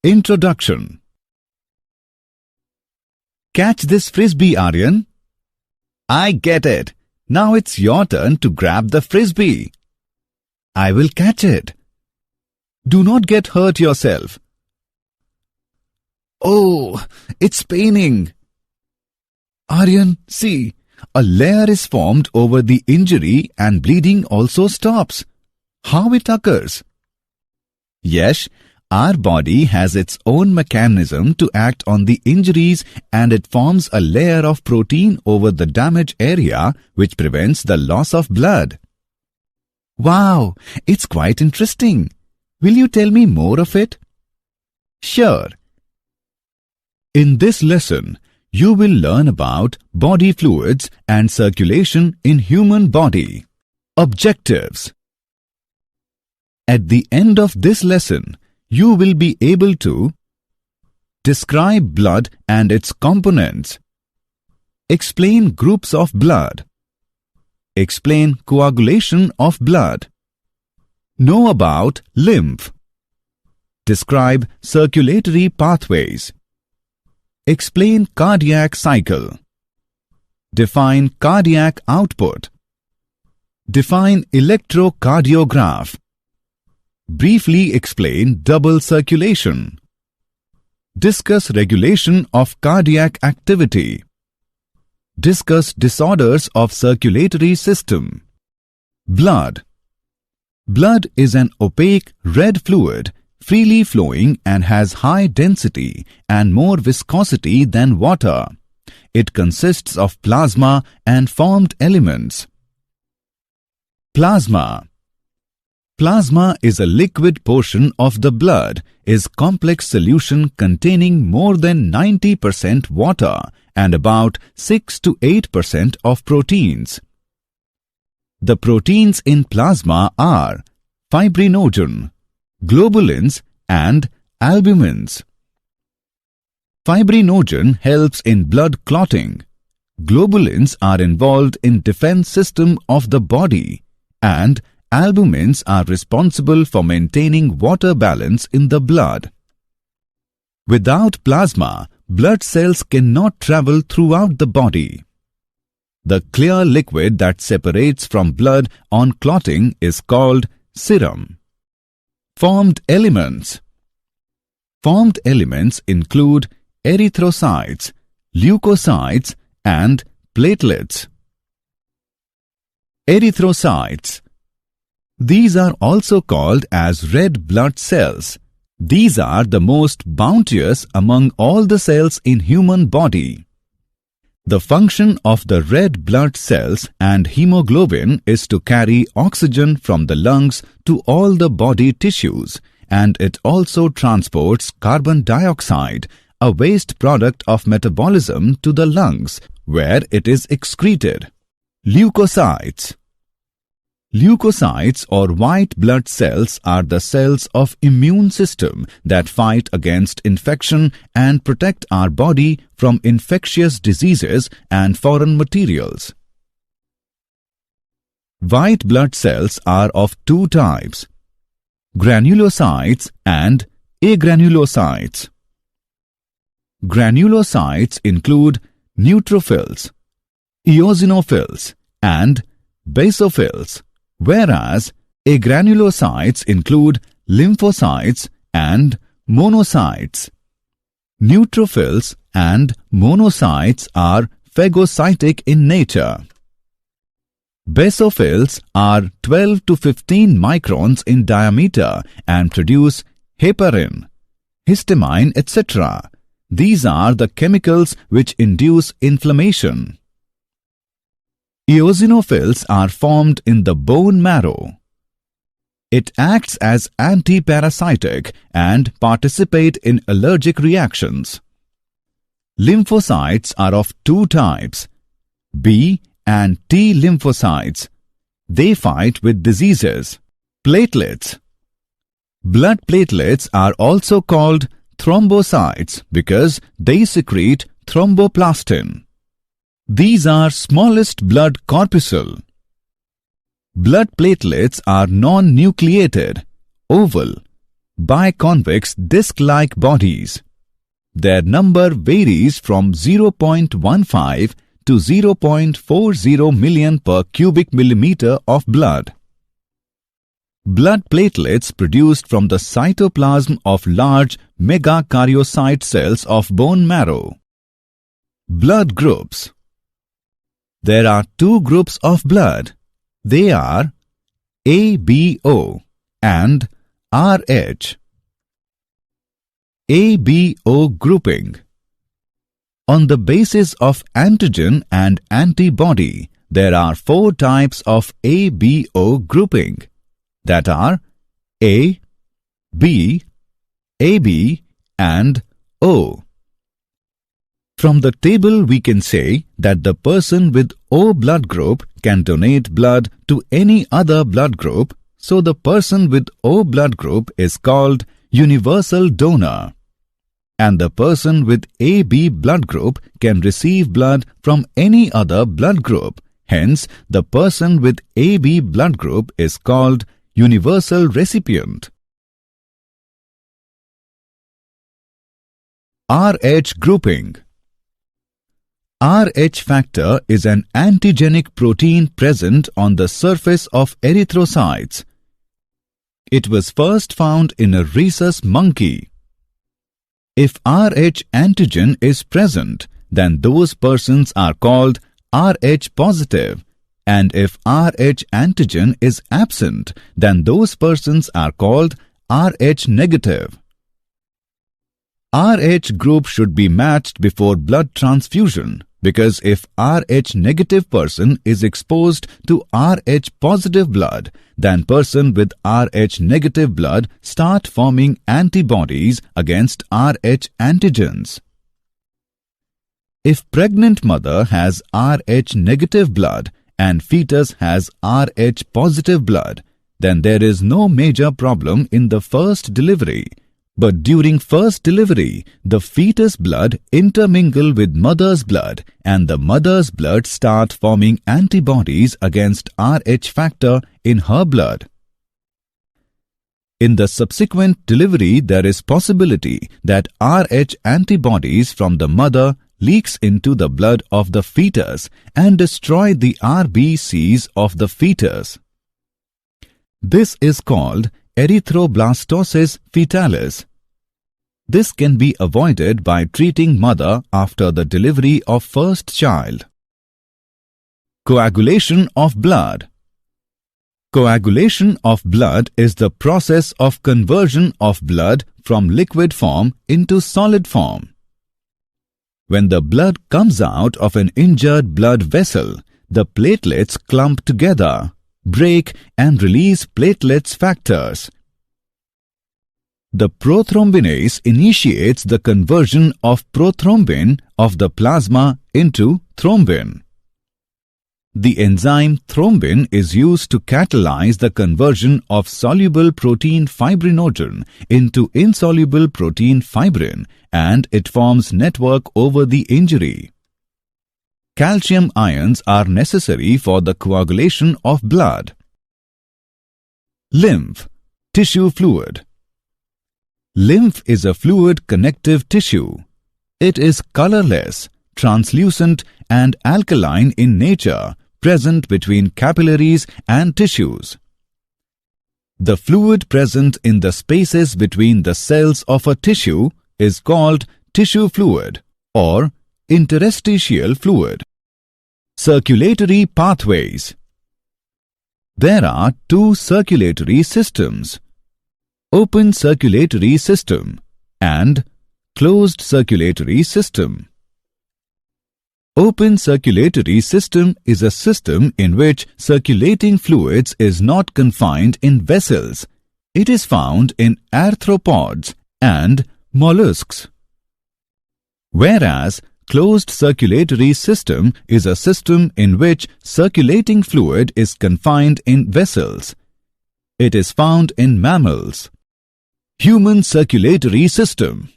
Introduction. Catch this frisbee, Aryan. I get it. Now it's your turn to grab the frisbee. I will catch it. Do not get hurt yourself. Oh, it's paining. Aryan, see, a layer is formed over the injury and bleeding also stops. How it occurs? Yes, our body has its own mechanism to act on the injuries, and it forms a layer of protein over the damaged area which prevents the loss of blood. Wow, it's quite interesting. Will you tell me more of it? Sure. In this lesson, you will learn about body fluids and circulation in human body. Objectives. At the end of this lesson, you will be able to describe blood and its components, explain groups of blood, explain coagulation of blood, know about lymph, describe circulatory pathways, explain cardiac cycle, define cardiac output, define electrocardiograph, briefly explain double circulation, discuss regulation of cardiac activity, discuss disorders of circulatory system. Blood. Blood is an opaque red fluid, freely flowing and has high density and more viscosity than water. It consists of plasma and formed elements. Plasma. Plasma is a liquid portion of the blood, is complex solution containing more than 90% water and about 6 to 8% of proteins. The proteins in plasma are fibrinogen, globulins and albumins. Fibrinogen helps in blood clotting. Globulins are involved in defense system of the body, and albumins are responsible for maintaining water balance in the blood. Without plasma, blood cells cannot travel throughout the body. The clear liquid that separates from blood on clotting is called serum. Formed elements. Formed elements include erythrocytes, leukocytes, and platelets. Erythrocytes. These are also called as red blood cells. These are the most bounteous among all the cells in human body. The function of the red blood cells and hemoglobin is to carry oxygen from the lungs to all the body tissues, and it also transports carbon dioxide, a waste product of metabolism, to the lungs, where it is excreted. Leukocytes. Leukocytes or white blood cells are the cells of immune system that fight against infection and protect our body from infectious diseases and foreign materials. White blood cells are of two types: granulocytes and agranulocytes. Granulocytes include neutrophils, eosinophils, and basophils, whereas agranulocytes include lymphocytes and monocytes. Neutrophils and monocytes are phagocytic in nature. Basophils are 12 to 15 microns in diameter and produce heparin, histamine, etc. These are the chemicals which induce inflammation. Eosinophils are formed in the bone marrow. It acts as anti-parasitic and participate in allergic reactions. Lymphocytes are of two types, B and T lymphocytes. They fight with diseases. Platelets. Blood platelets are also called thrombocytes because they secrete thromboplastin. These are smallest blood corpuscle. Blood platelets are non-nucleated, oval. biconvex disc-like bodies. Their number varies from 0.15 to 0.40 million per cubic millimeter of blood. Blood platelets produced from the cytoplasm of large megakaryocyte cells of bone marrow. Blood groups. There are two groups of blood. They are ABO and RH. ABO grouping. On the basis of antigen and antibody, there are four types of ABO grouping, that are A, B, AB and O. From the table we can say that the person with O blood group can donate blood to any other blood group, so the person with O blood group is called universal donor. And the person with AB blood group can receive blood from any other blood group. Hence, the person with AB blood group is called universal recipient. RH grouping. RH factor is an antigenic protein present on the surface of erythrocytes. It was first found in a rhesus monkey. If RH antigen is present, then those persons are called RH positive, and if RH antigen is absent, then those persons are called RH negative. RH group should be matched before blood transfusion, because if RH negative person is exposed to RH positive blood, then person with RH negative blood start forming antibodies against RH antigens. If pregnant mother has RH negative blood and fetus has RH positive blood, then there is no major problem in the first delivery. But during first delivery, the fetus blood intermingle with mother's blood and the mother's blood start forming antibodies against RH factor in her blood. In the subsequent delivery, there is possibility that RH antibodies from the mother leaks into the blood of the fetus and destroy the RBCs of the fetus. This is called erythroblastosis fetalis. This can be avoided by treating mother after the delivery of first child. Coagulation of blood. Coagulation of blood is the process of conversion of blood from liquid form into solid form. When the blood comes out of an injured blood vessel, the platelets clump together, break and release platelets factors. The prothrombinase initiates the conversion of prothrombin of the plasma into thrombin. The enzyme thrombin is used to catalyze the conversion of soluble protein fibrinogen into insoluble protein fibrin, and it forms network over the injury. Calcium ions are necessary for the coagulation of blood. Lymph, tissue fluid. Lymph is a fluid connective tissue. It is colorless, translucent and alkaline in nature, present between capillaries and tissues. The fluid present in the spaces between the cells of a tissue is called tissue fluid or interstitial fluid. Circulatory pathways. There are two circulatory systems: open circulatory system and closed circulatory system. Open circulatory system is a system in which circulating fluids is not confined in vessels. It is found in arthropods and mollusks. Whereas closed circulatory system is a system in which circulating fluid is confined in vessels. It is found in mammals. Human circulatory system.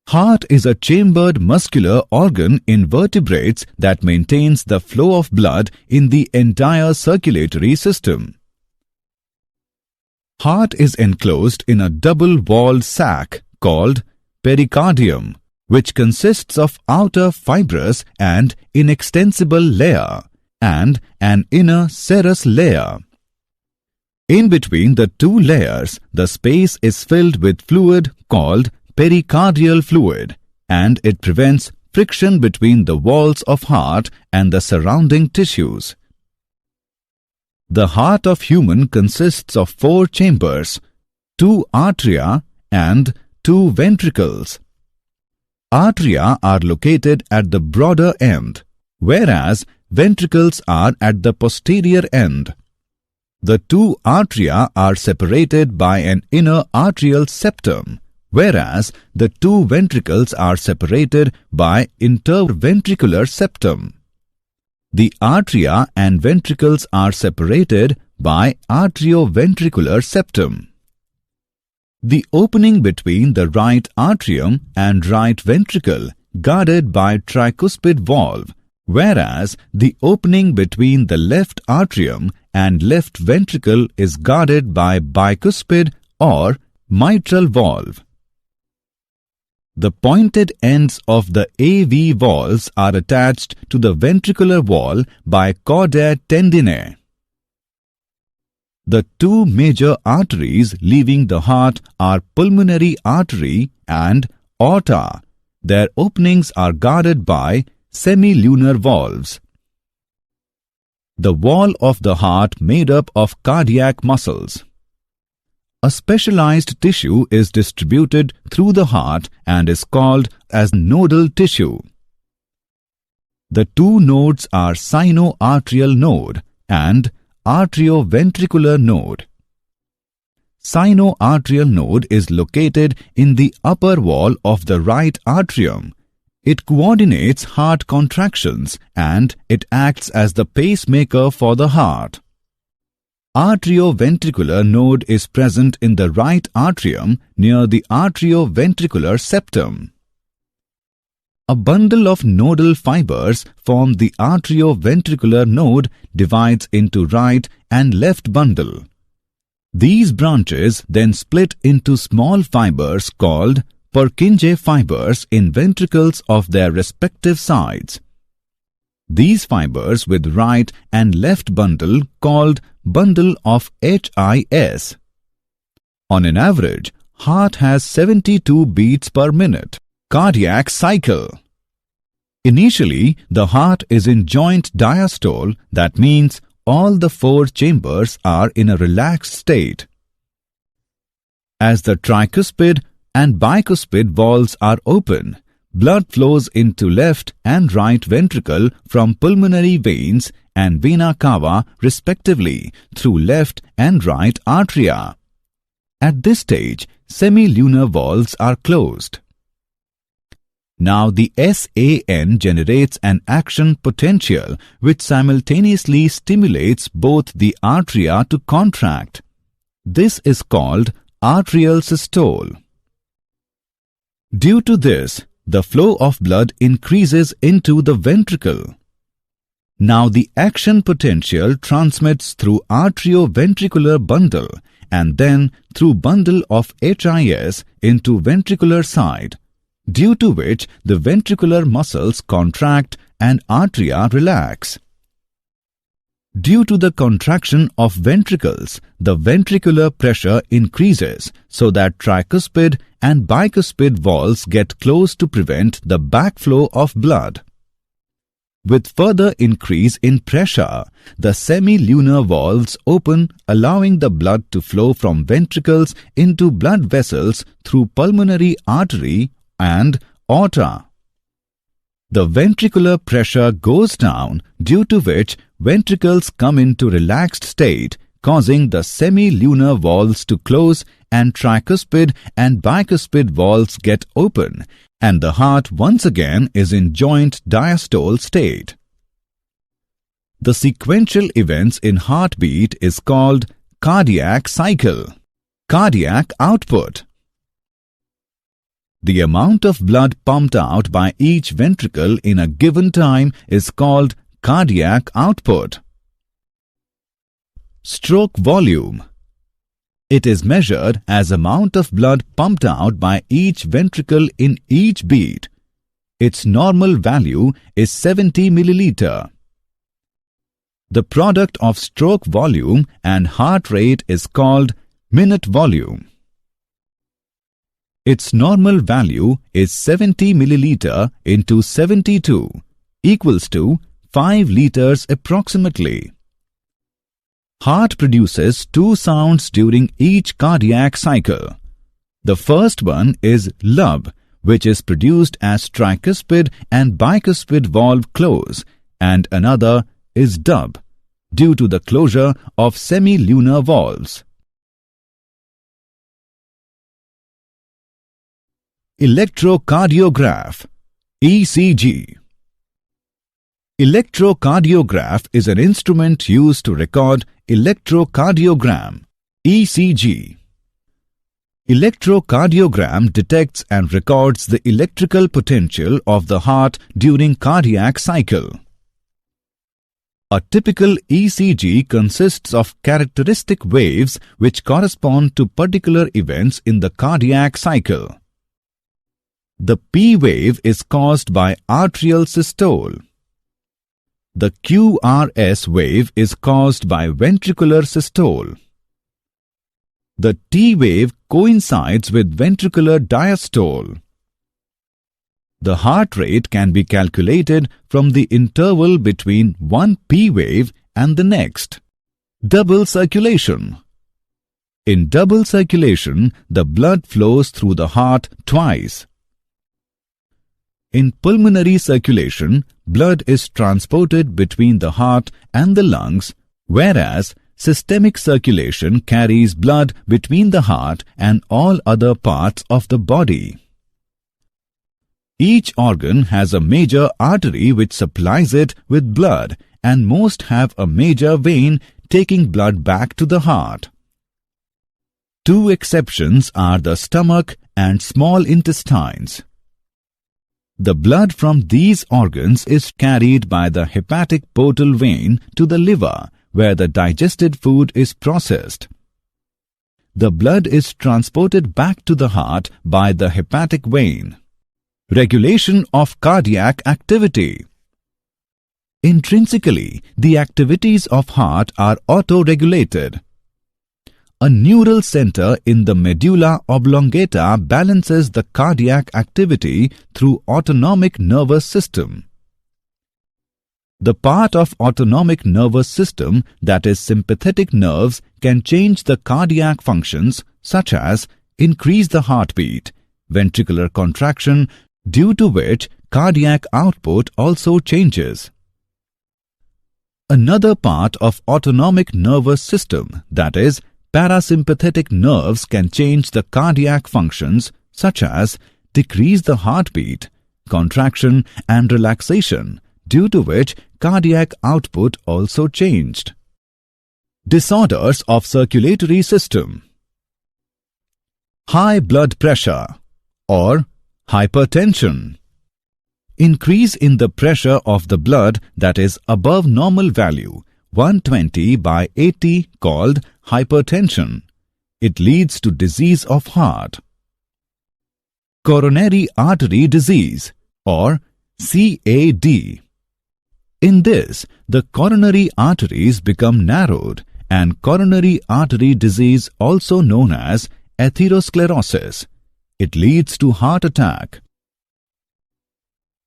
Heart is a chambered muscular organ in vertebrates that maintains the flow of blood in the entire circulatory system. Heart is enclosed in a double-walled sac called pericardium, which consists of outer fibrous and inextensible layer and an inner serous layer. In between the two layers, the space is filled with fluid called pericardial fluid, and it prevents friction between the walls of heart and the surrounding tissues. The heart of human consists of 4 chambers, 2 atria and 2 ventricles. Atria are located at the broader end, whereas ventricles are at the posterior end. The 2 atria are separated by an inner arterial septum, whereas the 2 ventricles are separated by interventricular septum. The atria and ventricles are separated by arterioventricular septum. The opening between the right atrium and right ventricle guarded by tricuspid valve, whereas the opening between the left atrium and left ventricle is guarded by bicuspid or mitral valve. The pointed ends of the AV valves are attached to the ventricular wall by chordae tendineae. The 2 major arteries leaving the heart are pulmonary artery and aorta. Their openings are guarded by semilunar valves. The wall of the heart made up of cardiac muscles. A specialized tissue is distributed through the heart and is called as nodal tissue. The 2 nodes are sinoarterial node and arterioventricular node. Sinoarterial node is located in the upper wall of the right atrium. It coordinates heart contractions and it acts as the pacemaker for the heart. Arterioventricular node is present in the right atrium near the arterioventricular septum. A bundle of nodal fibers form the arterioventricular node divides into right and left bundle. These branches then split into small fibers called Purkinje fibers in ventricles of their respective sides. These fibers with right and left bundle called bundle of HIS. On an average, heart has 72 beats per minute. Cardiac cycle. Initially, the heart is in joint diastole, that means all the 4 chambers are in a relaxed state. As the tricuspid and bicuspid valves are open, blood flows into left and right ventricle from pulmonary veins and vena cava respectively through left and right atria. At this stage, semilunar valves are closed. Now the SAN generates an action potential which simultaneously stimulates both the atria to contract. This is called atrial systole. Due to this, the flow of blood increases into the ventricle. Now the action potential transmits through arterioventricular bundle and then through bundle of HIS into ventricular side, due to which the ventricular muscles contract and atria relax. Due to the contraction of ventricles, the ventricular pressure increases so that tricuspid and bicuspid valves get closed to prevent the backflow of blood. With further increase in pressure, the semilunar valves open, allowing the blood to flow from ventricles into blood vessels through pulmonary artery and aorta. The ventricular pressure goes down, due to which ventricles come into relaxed state, causing the semilunar valves to close and tricuspid and bicuspid valves get open, and the heart once again is in joint diastole state. The sequential events in heartbeat is called cardiac cycle. Cardiac output. The amount of blood pumped out by each ventricle in a given time is called cardiac output. Stroke volume. It is measured as amount of blood pumped out by each ventricle in each beat. Its normal value is 70 milliliter. The product of stroke volume and heart rate is called minute volume. Its normal value is 70 milliliter into 72 equals to 5 liters approximately. Heart produces two sounds during each cardiac cycle. The first one is lub, which is produced as tricuspid and bicuspid valve close, and another is dub, due to the closure of semilunar valves. Electrocardiograph, ECG. Electrocardiograph is an instrument used to record electrocardiogram, ECG. Electrocardiogram detects and records the electrical potential of the heart during cardiac cycle. A typical ECG consists of characteristic waves which correspond to particular events in the cardiac cycle. The P wave is caused by atrial systole. The QRS wave is caused by ventricular systole. The T wave coincides with ventricular diastole. The heart rate can be calculated from the interval between one P wave and the next. Double circulation. In double circulation, the blood flows through the heart twice. In pulmonary circulation, blood is transported between the heart and the lungs, whereas systemic circulation carries blood between the heart and all other parts of the body. Each organ has a major artery which supplies it with blood, and most have a major vein taking blood back to the heart. Two exceptions are the stomach and small intestines. The blood from these organs is carried by the hepatic portal vein to the liver, where the digested food is processed. The blood is transported back to the heart by the hepatic vein. Regulation of cardiac activity. Intrinsically, the activities of heart are auto-regulated. A neural center in the medulla oblongata balances the cardiac activity through autonomic nervous system. The part of autonomic nervous system that is sympathetic nerves can change the cardiac functions such as increase the heartbeat, ventricular contraction, due to which cardiac output also changes. Another part of autonomic nervous system, that is, parasympathetic nerves, can change the cardiac functions such as decrease the heartbeat, contraction and relaxation, due to which cardiac output also changed. Disorders of circulatory system. High blood pressure or hypertension. Increase in the pressure of the blood that is above normal value, 120/80, called hypertension. It leads to disease of heart. Coronary artery disease or CAD. In this, the coronary arteries become narrowed, and coronary artery disease, also known as atherosclerosis. It leads to heart attack.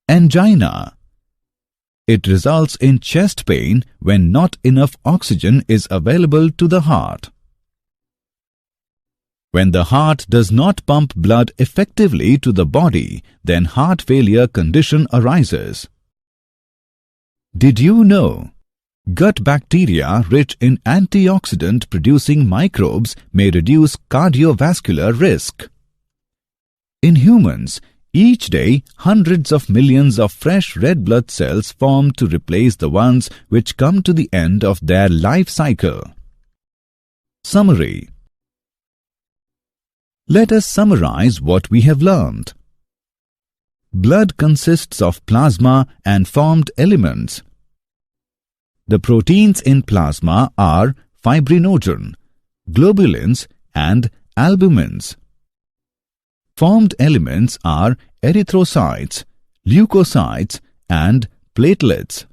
Angina. It results in chest pain when not enough oxygen is available to the heart. When the heart does not pump blood effectively to the body, then heart failure condition arises. Did you know? Gut bacteria rich in antioxidant-producing microbes may reduce cardiovascular risk. In humans, each day hundreds of millions of fresh red blood cells form to replace the ones which come to the end of their life cycle. Summary. Let us summarize what we have learned. Blood consists of plasma and formed elements. The proteins in plasma are fibrinogen, globulins and albumins. Formed elements are erythrocytes, leukocytes, and platelets.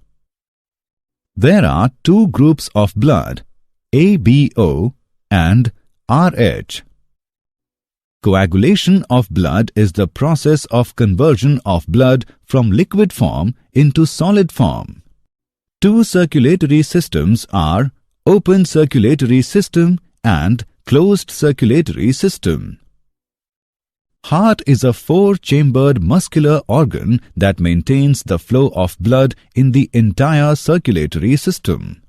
There are two groups of blood, ABO and RH. Coagulation of blood is the process of conversion of blood from liquid form into solid form. Two circulatory systems are open circulatory system and closed circulatory system. Heart is a four-chambered muscular organ that maintains the flow of blood in the entire circulatory system.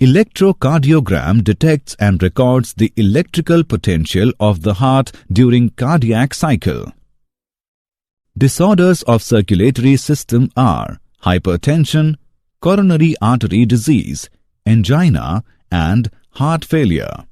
Electrocardiogram detects and records the electrical potential of the heart during cardiac cycle. Disorders of circulatory system are hypertension, coronary artery disease, angina, and heart failure.